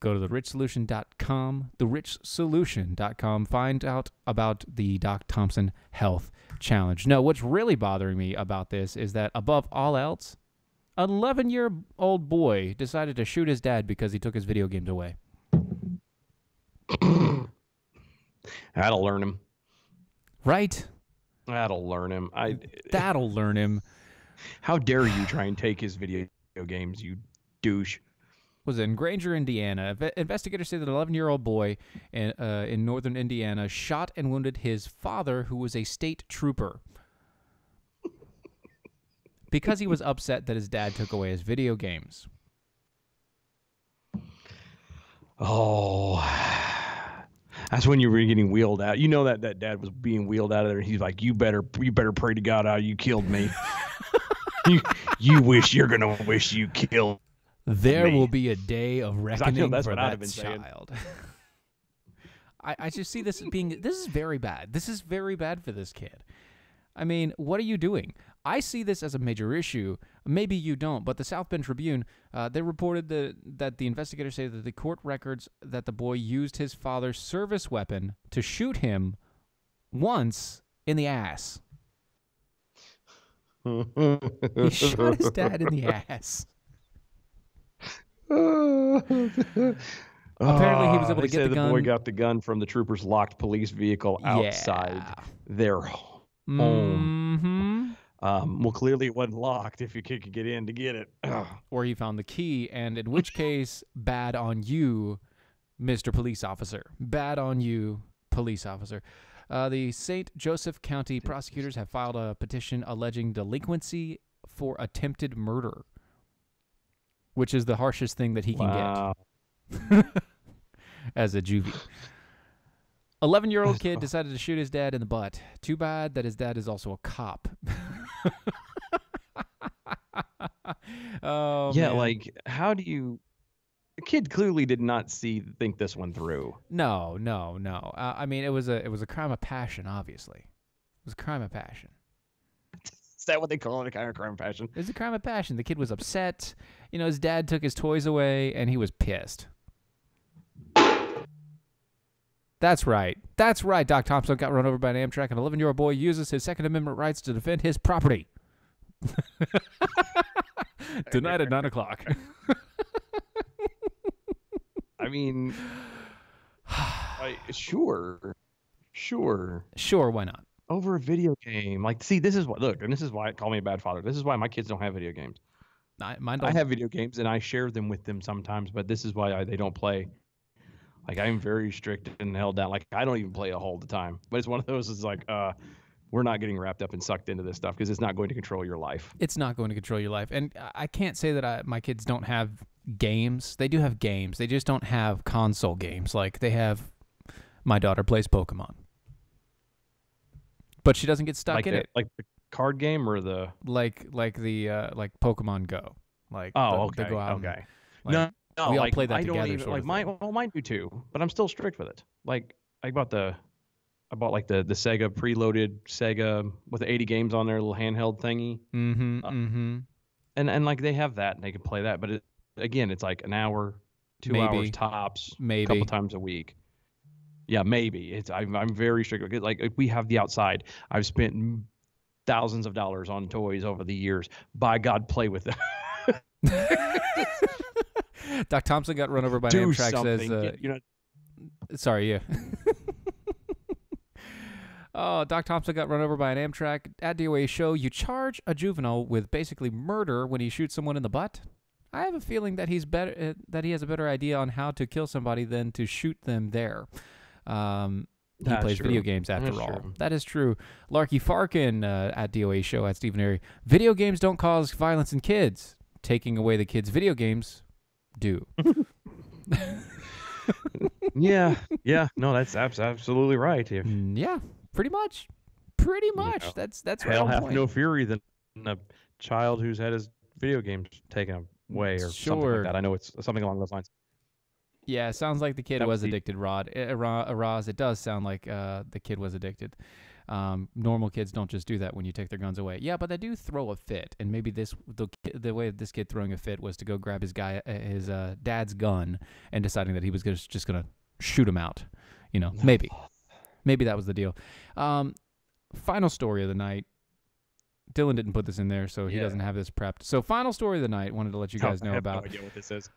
Go to therichsolution.com, therichsolution.com. Find out about the Doc Thompson Health Challenge. No, what's really bothering me about this is that above all else, an 11-year-old boy decided to shoot his dad because he took his video games away. That'll learn him. Right? That'll learn him. That'll learn him. How dare you try and take his video games, you douche. Was in Granger, Indiana. Investigators say that an 11-year-old boy in northern Indiana shot and wounded his father, who was a state trooper, because he was upset that his dad took away his video games. Oh, that's when you were getting wheeled out. You know that dad was being wheeled out of there. He's like, "You better pray to God how you killed me." you wish you're gonna wish you killed. There me. will be a day of reckoning that's for what I'd that have been saying. child. I just see this is very bad. This is very bad for this kid. I mean, what are you doing? I see this as a major issue. Maybe you don't, but the South Bend Tribune, they reported that the investigators say that the court records that the boy used his father's service weapon to shoot him once in the ass. He shot his dad in the ass. Apparently, he was able to get the gun. The boy got the gun from the trooper's locked police vehicle outside their home. Mm-hmm. Well, clearly it wasn't locked if you could get in to get it. Or he found the key, and in which case, bad on you, Mr. Police Officer. Bad on you, police officer. The St. Joseph County prosecutors have filed a petition alleging delinquency for attempted murder, which is the harshest thing that he can get as a juvie. 11-year-old kid decided to shoot his dad in the butt. Too bad that his dad is also a cop. Oh, yeah, man. like, how do you... The kid clearly did not think this one through. No. I mean, it was a crime of passion, obviously. It was a crime of passion. Is that what they call it, a kind of crime of passion? It was a crime of passion. The kid was upset. You know, his dad took his toys away, and he was pissed. That's right. That's right. Doc Thompson got run over by an Amtrak. An 11-year-old boy uses his Second Amendment rights to defend his property. Tonight at 9 o'clock. I mean, sure, why not? over a video game. Like, see, this is why call me a bad father. This is why my kids don't have video games. Mine I don't. have video games and I share them with them sometimes, but this is why they don't play. Like, I'm very strict and held down. Like, I don't even play all the time. But it's one of those. It's like, we're not getting wrapped up and sucked into this stuff because it's not going to control your life. It's not going to control your life. And I can't say that my kids don't have games. They do have games. They just don't have console games. Like, they have, my daughter plays Pokemon. But she doesn't get stuck in it. Like the card game or the... Like Pokemon Go. Like, okay. they go out okay. and, No, we all like, play that I don't together. even, like mine do too, but I'm still strict with it. Like, I bought the Sega preloaded Sega with 80 games on their little handheld thingy. And like they have that and they can play that, but again, it's like an hour, 2 hours tops, a couple times a week. Yeah, maybe. I'm very strict. Like we have the outside. I've spent thousands of dollars on toys over the years. By God, play with them. Doc Thompson got run over by an Amtrak. Sorry, yeah. Oh, Doc Thompson got run over by an Amtrak. At DOA show, you charge a juvenile with basically murder when he shoots someone in the butt. I have a feeling that that he has a better idea on how to kill somebody than to shoot them there. He plays video games after all. True. That is true. Larky Farkin at DOA show at Steven Airey. Video games don't cause violence in kids. Taking away the kids' video games do. Yeah. No, that's absolutely right. Yeah, pretty much. That's right. Hell hath no fury than a child who's had his video games taken away or something like that. I know it's something along those lines. Yeah, it sounds like the kid was addicted, Roz. It does sound like the kid was addicted. Normal kids don't just do that when you take their guns away. Yeah, but they do throw a fit, and maybe the way this kid throwing a fit was to go grab his dad's gun and deciding that he was just gonna shoot him out. You know, maybe that was the deal. Final story of the night. Dylan didn't put this in there, so he doesn't have this prepped. So, final story of the night. Wanted to let you guys know about. I have no idea what this is.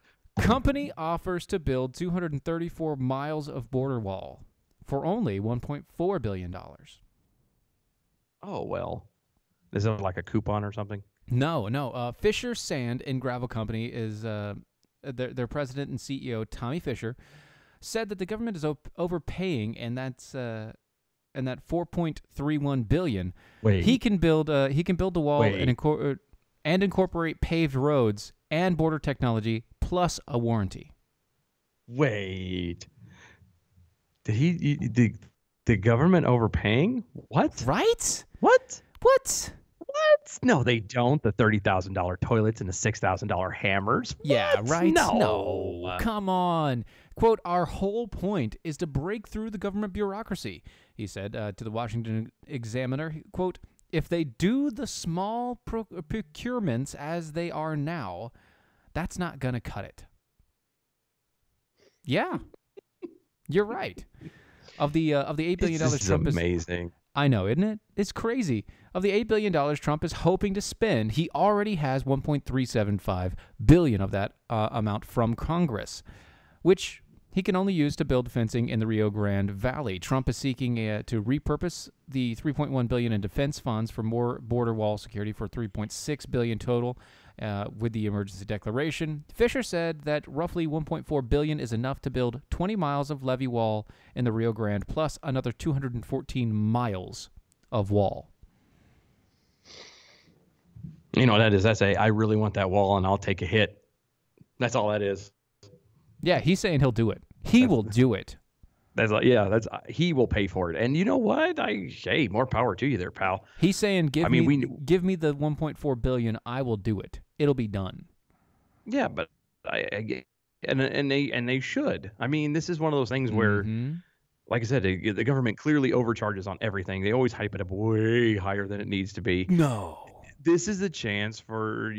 Company offers to build 234 miles of border wall for only $1.4 billion. Oh, well. Is it like a coupon or something? No. Fisher Sand and Gravel Company is their president and CEO, Tommy Fisher, said that the government is overpaying, and that's that $4.31 billion. Wait. He can build the wall and incorporate paved roads and border technology plus a warranty. Wait. Did the government overpaying? What? Right? What? What? No, they don't. The $30,000 toilets and the $6,000 hammers. Yeah, What? right? No. Come on. Quote, our whole point is to break through the government bureaucracy, he said to the Washington Examiner. Quote, if they do the small procurements as they are now, that's not going to cut it. Yeah, you're right. Of the $8 billion Trump is amazing. I know, isn't it? It's crazy. Of the $8 billion Trump is hoping to spend, he already has $1.375 billion of that amount from Congress, which he can only use to build fencing in the Rio Grande Valley. Trump is seeking to repurpose the $3.1 billion in defense funds for more border wall security for $3.6 billion total with the emergency declaration. Fisher said that roughly $1.4 billion is enough to build 20 miles of levee wall in the Rio Grande, plus another 214 miles of wall. You know what that is? That's I really want that wall and I'll take a hit. That's all that is. Yeah, he's saying he'll do it. He will do it. He will pay for it. And you know what? Hey, more power to you there, pal. He's saying give me the $1.4 billion, I will do it. It'll be done. Yeah, but and they should. I mean, this is one of those things where like I said, the government clearly overcharges on everything. They always hype it up way higher than it needs to be. No. This is a chance for,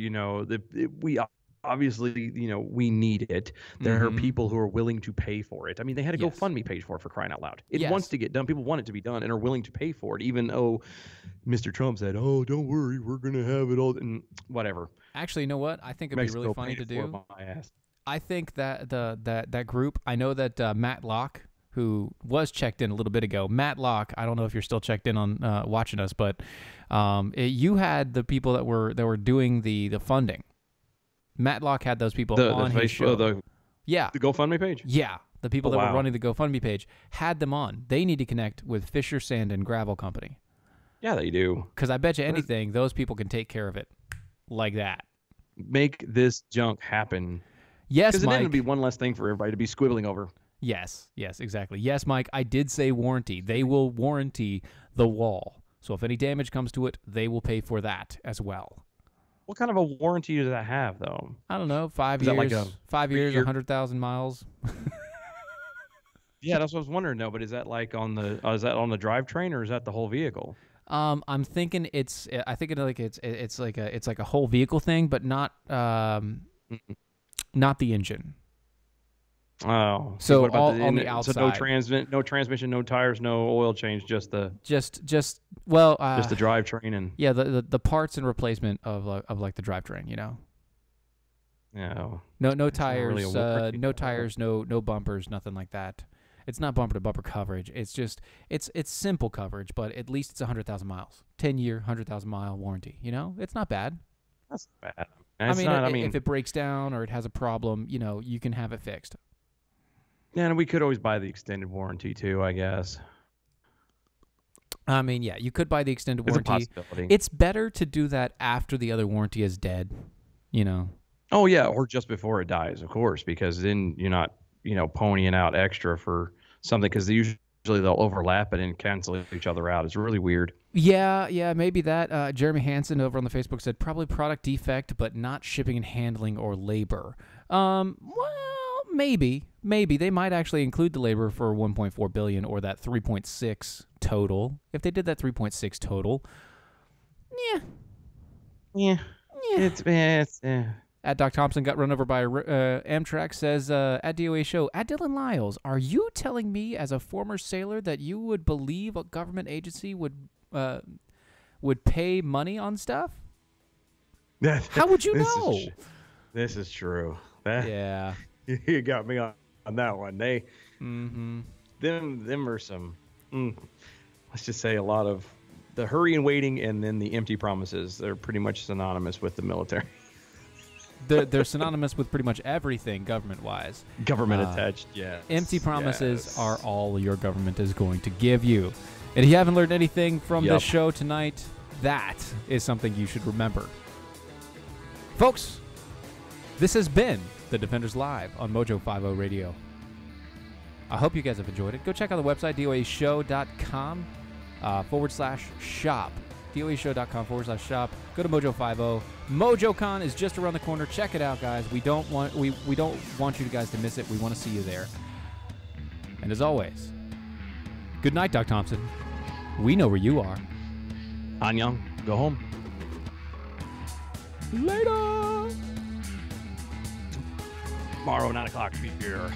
we obviously, we need it. There are people who are willing to pay for it. I mean, they had a GoFundMe page for crying out loud. It wants to get done. People want it to be done and are willing to pay for it, even though Mr. Trump said, oh, don't worry, we're going to have it all, and whatever. Actually, you know what? I think it'd be really funny to do. I think that that group, I know that Matt Locke, who was checked in a little bit ago. Matt Locke, I don't know if you're still checked in on watching us, but you had the people that were doing the funding. Matt Locke had those people on his show. The GoFundMe page? Yeah. The people that were running the GoFundMe page had them on. They need to connect with Fisher Sand and Gravel Company. Yeah, they do. Because I bet you anything, those people can take care of it like that. Make this junk happen. Yes, Mike. Because then it'll be one less thing for everybody to be squibbling over. Yes, exactly. Yes, Mike, I did say warranty. They will warranty the wall. So if any damage comes to it, they will pay for that as well. What kind of a warranty does that have, though? I don't know. 5 years. Like 5 years, 100,000 miles. Yeah, that's what I was wondering, though. But is that like on the drivetrain, or is that the whole vehicle? I'm thinking it's like a whole vehicle thing, but not the engine. Oh, so what about all on the outside. So no transmission, no tires, no oil change, just the drivetrain and the parts and replacement of like the drivetrain, Yeah. No tires, no tires, no bumpers, nothing like that. It's not bumper to bumper coverage. It's just it's simple coverage, but at least it's 100,000 miles, 10-year, 100,000 mile warranty. It's not bad. That's bad. If it breaks down or it has a problem, you can have it fixed. Yeah, and we could always buy the extended warranty too, I guess. I mean, yeah, you could buy the extended warranty. It's a possibility. It's better to do that after the other warranty is dead, Oh, yeah, or just before it dies, of course, because then you're not, ponying out extra for something, because usually they'll overlap it and cancel each other out. It's really weird. Yeah, maybe that. Jeremy Hansen over on the Facebook said probably product defect, but not shipping and handling or labor. Well, maybe they might actually include the labor for 1.4 billion or that 3.6 total. If they did that 3.6 total, yeah. It's At Doc Thompson got run over by Amtrak says at DOA show at Dylan Lyles, are you telling me as a former sailor that you would believe a government agency would pay money on stuff? How would you know? This is true. Yeah. You got me on that one. Them are some, let's just say a lot of the hurry and waiting and then the empty promises. They're pretty much synonymous with the military. They're synonymous with pretty much everything government-wise. Government attached, yeah. Empty promises are all your government is going to give you. And if you haven't learned anything from this show tonight, that is something you should remember. Folks, this has been The Defenders Live on Mojo 50 Radio. I hope you guys have enjoyed it. Go check out the website, doashow.com /shop. doashow.com/shop. Go to Mojo50. MojoCon is just around the corner. Check it out, guys. We don't want you guys to miss it. We want to see you there. And as always, good night, Doc Thompson. We know where you are. Han Young, go home. Later. Tomorrow, 9 o'clock, be here.